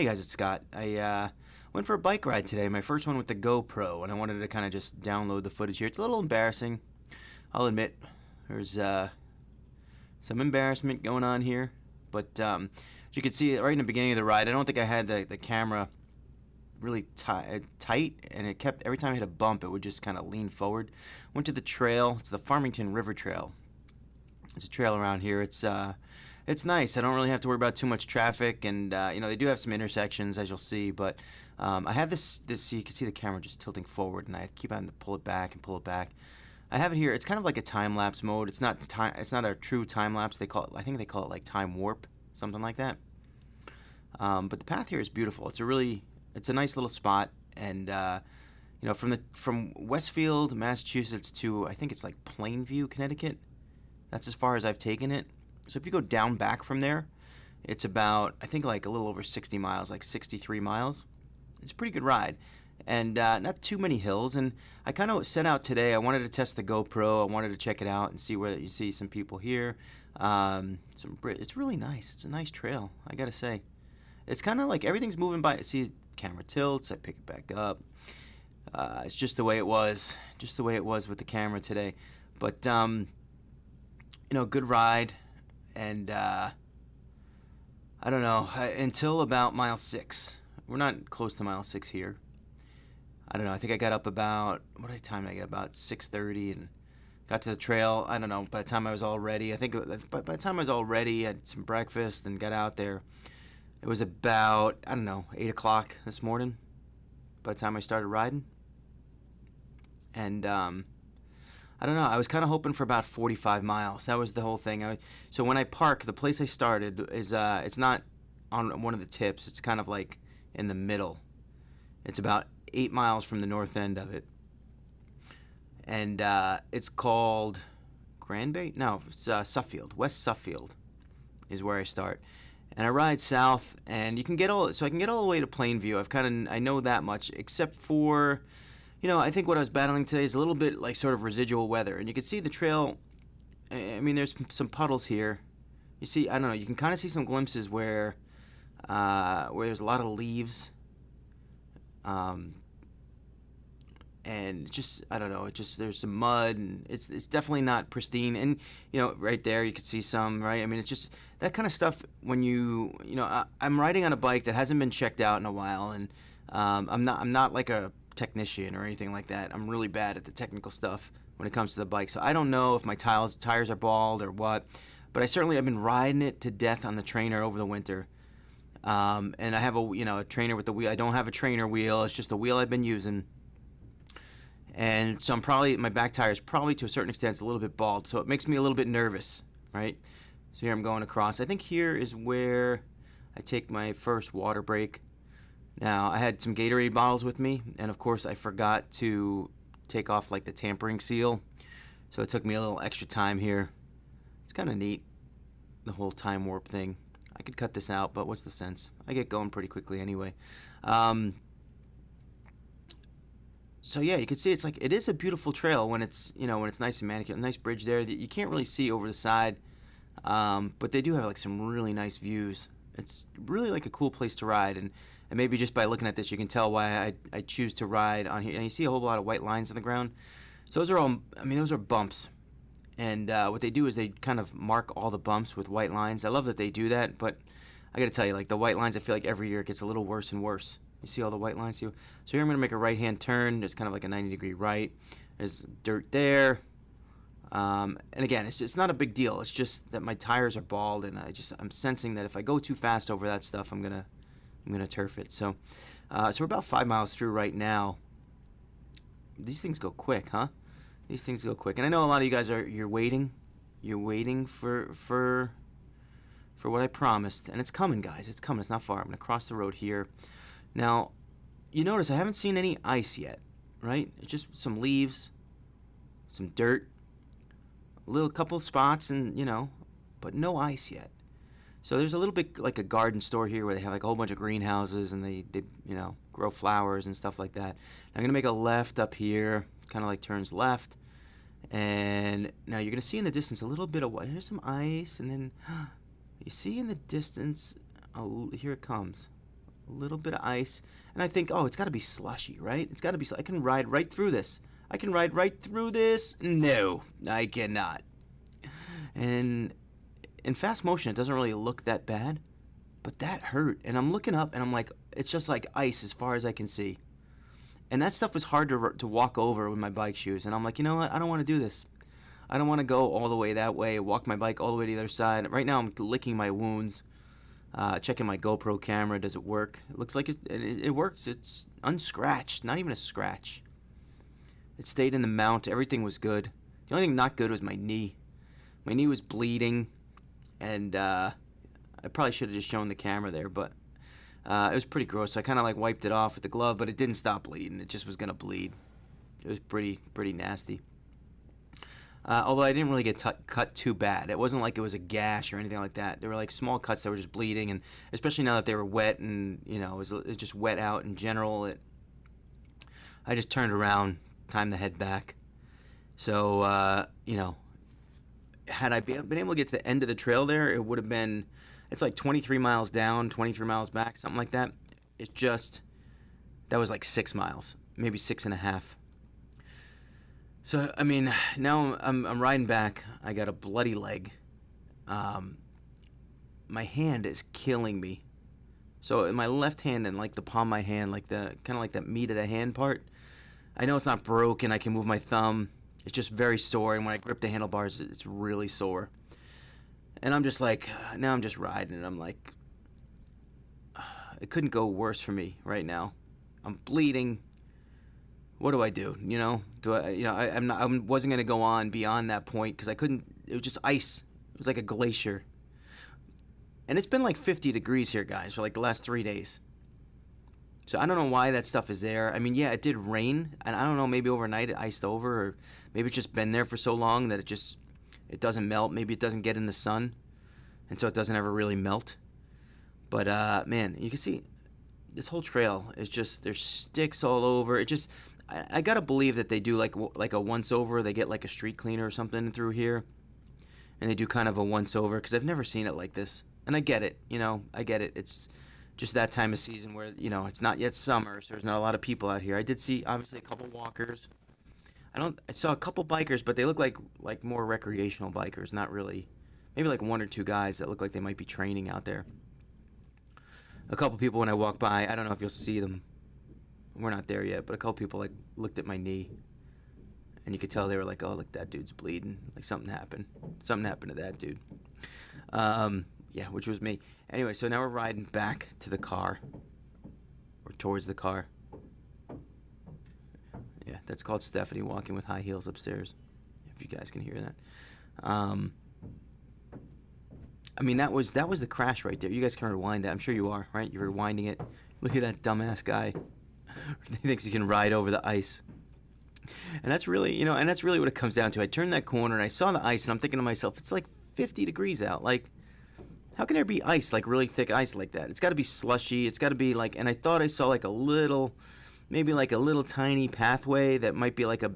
Hey guys, it's Scott. I went for a bike ride today, my first one with the GoPro, and I wanted to kind of just download the footage here. It's a little embarrassing, I'll admit. There's some embarrassment going on here, but as you can see right in the beginning of the ride, I don't think I had the camera really tight, and it kept, every time I hit a bump, it would just kind of lean forward. Went to the trail. It's the Farmington River Trail. It's a trail around here. It's nice. I don't really have to worry about too much traffic, and they do have some intersections, as you'll see. But I have this. You can see the camera just tilting forward, and I keep having to pull it back and pull it back. I have it here. It's kind of like a time lapse mode. It's not time. It's not a true time lapse. They call it. I think they call it like time warp, something like that. But the path here is beautiful. It's a nice little spot, and from Westfield, Massachusetts to, I think it's like Plainview, Connecticut. That's as far as I've taken it. So if you go down back from there, it's about, I think, like a little over 60 miles, like 63 miles. It's a pretty good ride, and not too many hills. And I kind of set out today. I wanted to test the GoPro. I wanted to check it out and see where you see some people here. It's really nice. It's a nice trail, I gotta say. It's kind of like everything's moving by. See, camera tilts. I pick it back up. It's just the way it was. Just the way it was with the camera today. But good ride. And I don't know, until about mile 6. We're not close to mile 6 here. I don't know. I think I got up about, what time did I get? About 6:30, and got to the trail. I don't know. By the time I was all ready, I think by the time I was all ready, I had some breakfast and got out there. It was about, I don't know, 8 o'clock this morning by the time I started riding. And I don't know. I was kind of hoping for about 45 miles. That was the whole thing. So when I park, the place I started is it's not on one of the tips. It's kind of like in the middle. It's about 8 miles from the north end of it, and it's called Granby. No, it's Suffield. West Suffield is where I start, and I ride south, and I can get all the way to Plainview. I know that much, except for, I think what I was battling today is a little bit like sort of residual weather. And you can see the trail. I mean, there's some puddles here. You see, I don't know, you can kind of see some glimpses where there's a lot of leaves. And just, I don't know, there's some mud, and it's definitely not pristine. And, right there you can see some, right? I mean, it's just that kind of stuff when I'm riding on a bike that hasn't been checked out in a while. And I'm not like a technician or anything like that. I'm really bad at the technical stuff when it comes to the bike, so I don't know if my tires are bald or what, but I've been riding it to death on the trainer over the winter. And I have a trainer with the wheel. I don't have a trainer wheel. It's just the wheel I've been using, and so my back tire is probably, to a certain extent, it's a little bit bald, so it makes me a little bit nervous, right? So here I'm going across. I think here is where I take my first water break. Now, I had some Gatorade bottles with me, and of course I forgot to take off like the tampering seal, so it took me a little extra time here. It's kind of neat, the whole time warp thing. I could cut this out, but what's the sense? I get going pretty quickly anyway. So yeah, you can see it is a beautiful trail when it's nice and manicured. A nice bridge there that you can't really see over the side, but they do have like some really nice views. It's really like a cool place to ride, and maybe just by looking at this, you can tell why I choose to ride on here. And you see a whole lot of white lines on the ground. So those are bumps. And what they do is they kind of mark all the bumps with white lines. I love that they do that, but I got to tell you, like the white lines, I feel like every year it gets a little worse and worse. You see all the white lines? So here I'm going to make a right-hand turn. There's kind of like a 90-degree right. There's dirt there. And again, it's not a big deal. It's just that my tires are bald, and I'm sensing that if I go too fast over that stuff, I'm gonna turf it. So we're about 5 miles through right now. These things go quick, huh? These things go quick, and I know a lot of you guys you're waiting for what I promised, and it's coming, guys. It's coming. It's not far. I'm gonna cross the road here. Now, you notice I haven't seen any ice yet, right? It's just some leaves, some dirt, couple of spots, and but no ice yet. So there's a little bit like a garden store here where they have like a whole bunch of greenhouses, and they grow flowers and stuff like that. I'm gonna make a left up here, kind of like turns left, and now you're gonna see in the distance a little bit of white. There's some ice, and then you see in the distance, oh, here it comes, a little bit of ice, and I think, oh, it's got to be slushy, right? It's got to be. I can ride right through this. I can ride right through this. No, I cannot. And in fast motion, it doesn't really look that bad, but that hurt. And I'm looking up, and I'm like, it's just like ice as far as I can see. And that stuff was hard to walk over with my bike shoes. And I'm like, you know what? I don't want to do this. I don't want to go all the way that way, walk my bike all the way to the other side. Right now, I'm licking my wounds, checking my GoPro camera. Does it work? It looks like it works. It's unscratched, not even a scratch. It stayed in the mount. Everything was good. The only thing not good was my knee. My knee was bleeding, and I probably should have just shown the camera there, but it was pretty gross. So I kind of like wiped it off with the glove, but it didn't stop bleeding. It just was gonna bleed. It was pretty nasty. Although I didn't really get cut too bad. It wasn't like it was a gash or anything like that. They were like small cuts that were just bleeding, and especially now that they were wet and it was just wet out in general. I just turned around, time to head back. So had I been able to get to the end of the trail there, it would have been. It's like 23 miles down, 23 miles back, something like that. That was like 6 miles, maybe 6.5. So, I mean, now I'm riding back. I got a bloody leg. My hand is killing me. So in my left hand and like the palm of my hand, like the kind of like that meat of the hand part, I know it's not broken. I can move my thumb. It's just very sore, and when I grip the handlebars, it's really sore. And I'm just like, now I'm just riding, and I'm like, it couldn't go worse for me right now. I'm bleeding. What do I do? I wasn't gonna go on beyond that point because I couldn't. It was just ice. It was like a glacier. And it's been like 50 degrees here, guys, for like the last 3 days. So I don't know why that stuff is there. I mean, yeah, it did rain, and I don't know, maybe overnight it iced over, or maybe it's just been there for so long that it doesn't melt. Maybe it doesn't get in the sun, and so it doesn't ever really melt. But man, you can see this whole trail is just, there's sticks all over. I gotta believe that they do like a once over. They get like a street cleaner or something through here, and they do kind of a once over, because I've never seen it like this. And I get it, I get it. It's just that time of season where it's not yet summer, so there's not a lot of people out here. I did see obviously a couple walkers. I saw a couple bikers, but they look like more recreational bikers, not really. Maybe like one or two guys that look like they might be training out there. A couple people when I walk by, I don't know if you'll see them. We're not there yet, but a couple people like looked at my knee, and you could tell they were like, "Oh, look, that dude's bleeding. Like something happened. Something happened to that dude." Yeah, which was me. Anyway, so now we're riding back to the car, or towards the car. Yeah, that's called Stephanie walking with high heels upstairs, if you guys can hear that. I mean, that was the crash right there. You guys can rewind that. I'm sure you are, right? You're rewinding it. Look at that dumbass guy. He thinks he can ride over the ice. And that's really, and that's really what it comes down to. I turned that corner and I saw the ice, and I'm thinking to myself, it's like 50 degrees out. Like, how can there be ice, like really thick ice like that? It's got to be slushy. It's got to be like, and I thought I saw like maybe like a little tiny pathway that might be like a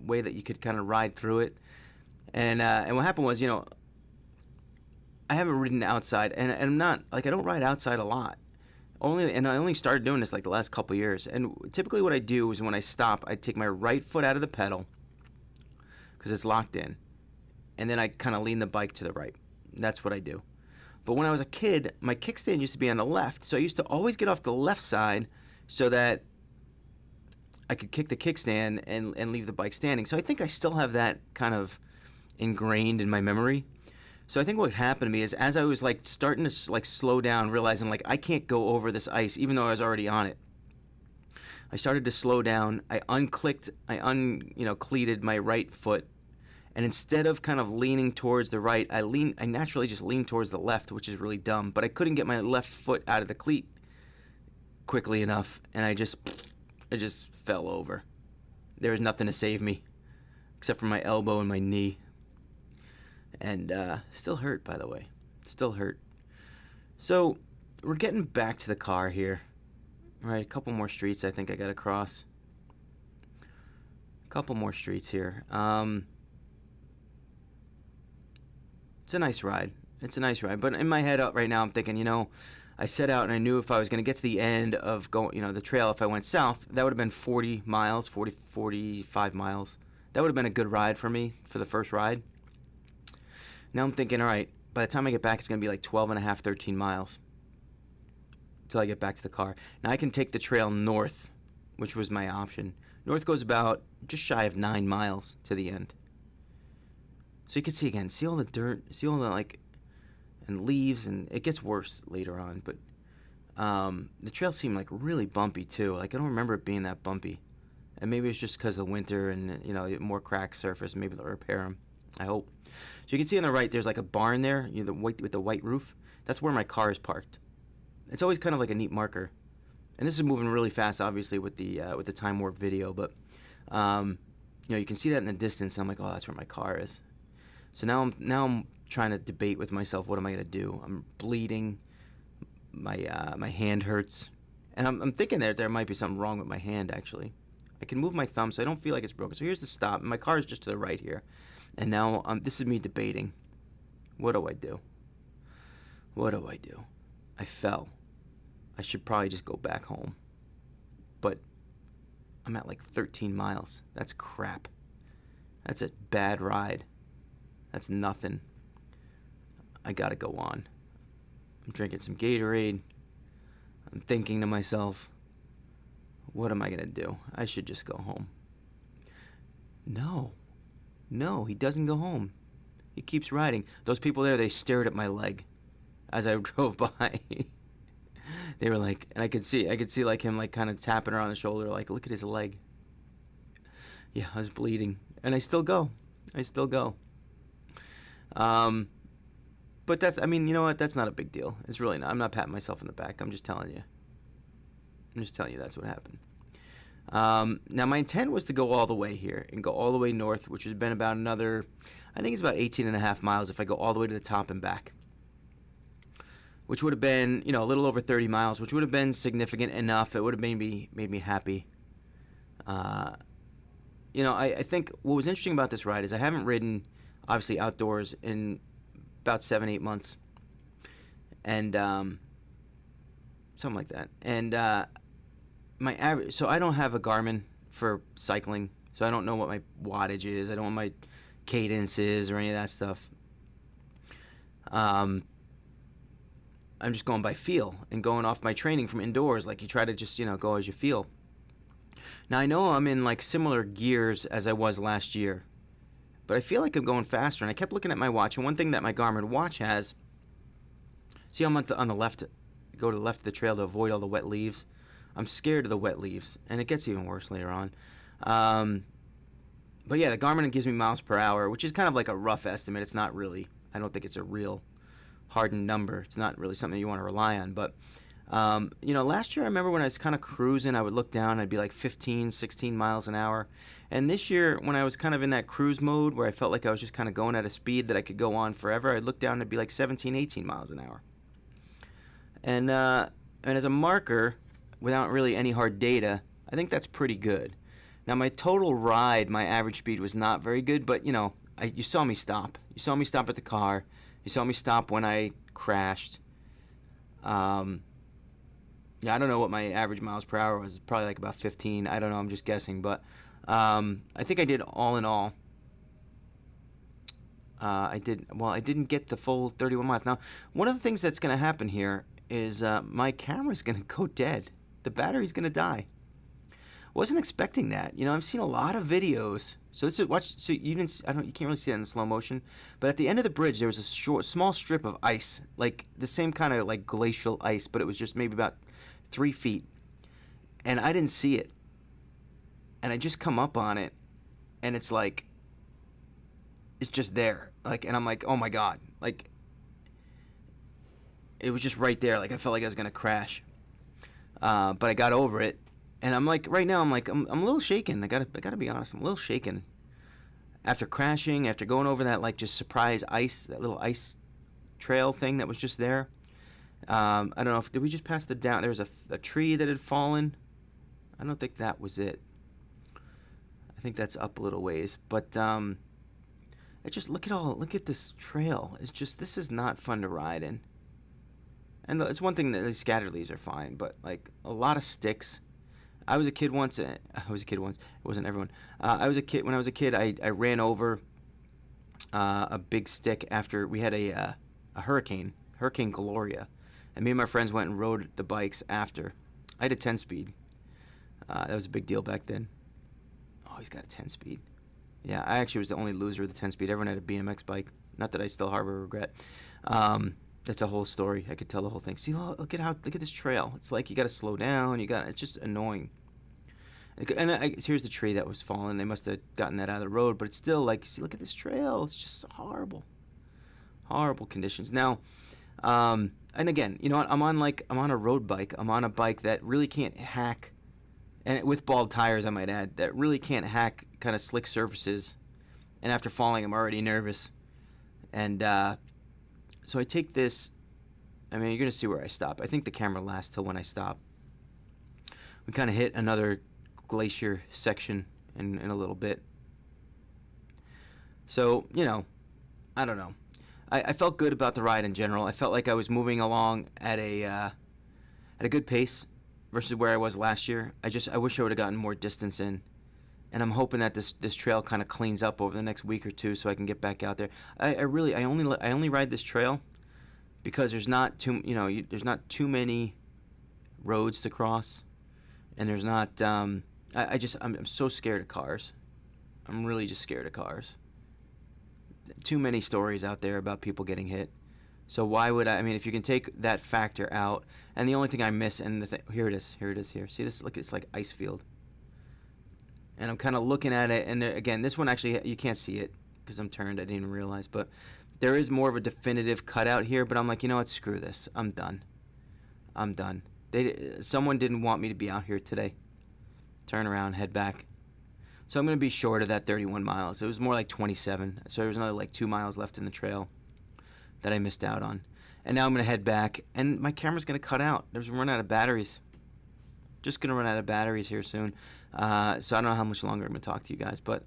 way that you could kind of ride through it. And what happened was, I haven't ridden outside, and I'm not, like, I don't ride outside a lot. I only started doing this like the last couple years. And typically what I do is when I stop, I take my right foot out of the pedal because it's locked in, and then I kind of lean the bike to the right. That's what I do. But when I was a kid, my kickstand used to be on the left, so I used to always get off the left side so that I could kick the kickstand and leave the bike standing. So I think I still have that kind of ingrained in my memory. So I think what happened to me is, as I was like starting to like slow down, realizing like I can't go over this ice even though I was already on it, I started to slow down. I cleated my right foot, and instead of kind of leaning towards the right, I naturally just leaned towards the left, which is really dumb. But I couldn't get my left foot out of the cleat quickly enough, and I just fell over. There was nothing to save me except for my elbow and my knee. And still hurt, by the way. Still hurt. So we're getting back to the car here. All right, a couple more streets I think I got to cross. A couple more streets here. It's a nice ride. But in my head right now, I'm thinking, I set out and I knew if I was going to get to the end of the trail, if I went south, that would have been 40 miles, 45 miles. That would have been a good ride for me for the first ride. Now I'm thinking, all right, by the time I get back, it's going to be like 12 and a half, 13 miles until I get back to the car. Now I can take the trail north, which was my option. North goes about just shy of 9 miles to the end. So you can see again, see all the dirt, see all the and leaves, and it gets worse later on. But the trail seemed like really bumpy too. Like I don't remember it being that bumpy, and maybe it's just because of the winter and more cracked surface. Maybe they'll repair them. I hope. So you can see on the right, there's like a barn there, with the white roof. That's where my car is parked. It's always kind of like a neat marker. And this is moving really fast, obviously, with the time warp video. But you can see that in the distance. And I'm like, oh, that's where my car is. So now I'm trying to debate with myself, what am I going to do? I'm bleeding. My hand hurts. And I'm thinking there might be something wrong with my hand, actually. I can move my thumb, so I don't feel like it's broken. So here's the stop. My car is just to the right here. And now this is me debating. What do I do? What do I do? I fell. I should probably just go back home. But I'm at like 13 miles. That's crap. That's a bad ride. That's nothing. I gotta go on. I'm drinking some Gatorade. I'm thinking to myself, what am I gonna do? I should just go home. No, he doesn't go home. He keeps riding. Those people there, they stared at my leg as I drove by. They were like, and I could see like him like kind of tapping her on the shoulder, like, look at his leg. Yeah, I was bleeding, and I still go. But that's, you know what? That's not a big deal. It's really not. I'm not patting myself on the back. I'm just telling you. That's what happened. Now my intent was to go all the way here and go all the way north, which has been about another, I think it's about 18 and a half miles if I go all the way to the top and back. Which would have been, a little over 30 miles, which would have been significant enough. It would have made me happy. I think what was interesting about this ride is I haven't ridden, obviously, outdoors in about 7-8 months. And, something like that. And, my average, so I don't have a Garmin for cycling, so I don't know what my wattage is. I don't know what my cadence is or any of that stuff. I'm just going by feel and going off my training from indoors. Like, you try to just, go as you feel. Now, I know I'm in, similar gears as I was last year, but I feel like I'm going faster. And I kept looking at my watch, and one thing that my Garmin watch has, see, I'm on the left, go to the left of the trail to avoid all the wet leaves. I'm scared of the wet leaves, and it gets even worse later on. But yeah, the Garmin gives me miles per hour, which is kind of like a rough estimate. It's not really, I don't think it's a real hardened number. It's not really something you want to rely on. But, last year I remember when I was kind of cruising, I would look down, I'd be like 15, 16 miles an hour. And this year, when I was kind of in that cruise mode where I felt like I was just kind of going at a speed that I could go on forever, I'd look down and it'd be like 17, 18 miles an hour. And as a marker, without really any hard data, I think that's pretty good. Now, my total ride, my average speed was not very good, but, you saw me stop. You saw me stop at the car. You saw me stop when I crashed. I don't know what my average miles per hour was. Probably like about 15. I don't know. I'm just guessing. But I think I did all in all. I didn't get the full 31 miles. Now, one of the things that's going to happen here is my camera's going to go dead. The battery's going to die. Wasn't expecting that. I've seen a lot of videos. So this is so you can't really see that in slow motion, but at the end of the bridge there was a small strip of ice, like the same kind of like glacial ice, but it was just maybe about 3 feet, and I didn't see it, and I just come up on it, and it's like, it's just there, and I'm like, oh my god, it was just right there, I felt like I was gonna crash, but I got over it. And I'm like, right now, I'm a little shaken. I gotta be honest, I'm a little shaken. After crashing, after going over that, just surprise ice, that little ice trail thing that was just there. I don't know, did we just pass there was a tree that had fallen? I don't think that was it. I think that's up a little ways. But, look at this trail. It's just, this is not fun to ride in. And it's one thing that the scattered leaves are fine, but like a lot of sticks. I was a kid once. It wasn't everyone. I was a kid when I was a kid. I ran over a big stick after we had a Hurricane Gloria, and me and my friends went and rode the bikes after. I had a 10-speed. That was a big deal back then. Oh, he's got a 10-speed. Yeah, I actually was the only loser with the 10-speed. Everyone had a BMX bike. Not that I still harbor regret. That's a whole story. I could tell the whole thing. See, look at this trail. It's like you got to slow down. It's just annoying. And here's the tree that was falling. They must have gotten that out of the road, but it's still like, see, look at this trail. It's just horrible conditions. Now, and again, you know what? I'm on a road bike. I'm on a bike that really can't hack, and with bald tires, I might add, that really can't hack kind of slick surfaces. And after falling, I'm already nervous. And so I take this. I mean, you're gonna see where I stop. I think the camera lasts till when I stop. We kind of hit another glacier section in a little bit. So, you know, I don't know. I felt good about the ride in general. I felt like I was moving along at a good pace versus where I was last year. I wish I would have gotten more distance in, and I'm hoping that this trail kind of cleans up over the next week or two so I can get back out there. I only ride this trail because there's not there's not too many roads to cross, and there's not. I'm so scared of cars. I'm really just scared of cars. Too many stories out there about people getting hit. So why would I mean, if you can take that factor out, and the only thing I miss, and here it is here. See this? Look, it's like ice field. And I'm kind of looking at it, and again, this one actually, you can't see it because I'm turned. I didn't even realize, but there is more of a definitive cutout here, but I'm like, you know what? Screw this. I'm done. Someone didn't want me to be out here today. Turn around, head back. So I'm going to be short of that 31 miles. It was more like 27. So there was another like 2 miles left in the trail that I missed out on. And now I'm going to head back, and my camera's going to cut out. There's run out of batteries. Just going to run out of batteries here soon. So I don't know how much longer I'm going to talk to you guys, but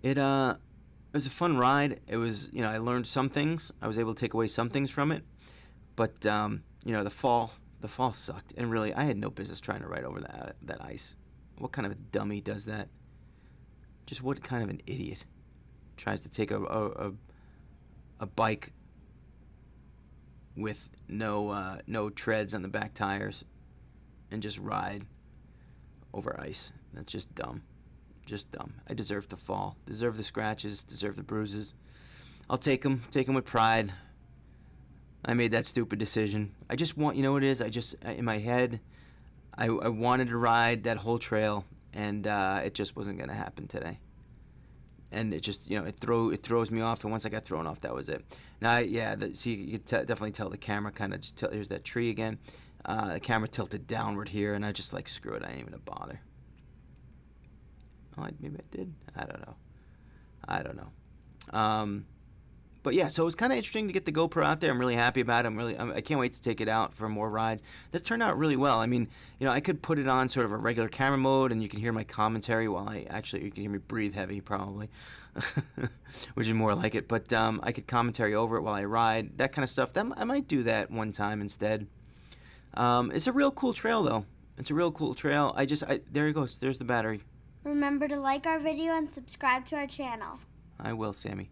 it was a fun ride. It was, you know, I learned some things. I was able to take away some things from it. But, you know, the fall sucked. And really, I had no business trying to ride over that ice. What kind of a dummy does that? Just what kind of an idiot tries to take a bike with no treads on the back tires and just ride over ice? That's just dumb. Just dumb. I deserve to fall. Deserve the scratches. Deserve the bruises. I'll take them. Take them with pride. I made that stupid decision. I just want, you know what it is? In my head, I wanted to ride that whole trail, and it just wasn't going to happen today. And it just, you know, it throws me off, and once I got thrown off, that was it. Now, yeah, see, you can definitely tell the camera kind of just, here's that tree again. The camera tilted downward here, and I just like, screw it, I ain't even going to bother. Oh, maybe I did. I don't know. But yeah, so it was kind of interesting to get the GoPro out there. I'm really happy about it. I can't wait to take it out for more rides. This turned out really well. I mean, you know, I could put it on sort of a regular camera mode, and you can hear my commentary while you can hear me breathe heavy probably, which is more like it. But I could commentary over it while I ride, that kind of stuff. I might do that one time instead. It's a real cool trail, though. It's a real cool trail. There it goes. There's the battery. Remember to like our video and subscribe to our channel. I will, Sammy.